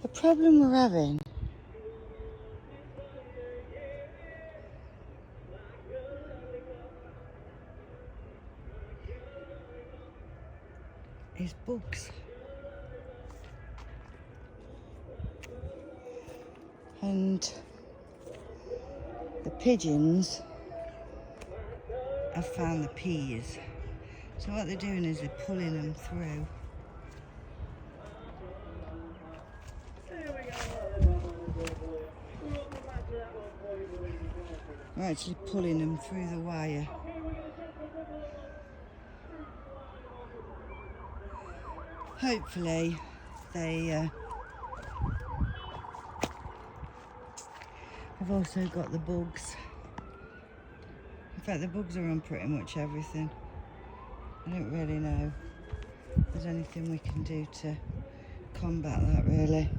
The problem we're having is bugs. And the pigeons have found the peas. So what they're doing is they're pulling them through. They're actually pulling them through the wire. Hopefully they have also got the bugs. In fact, the bugs are on pretty much everything. I don't really know if there's anything we can do to combat that, really.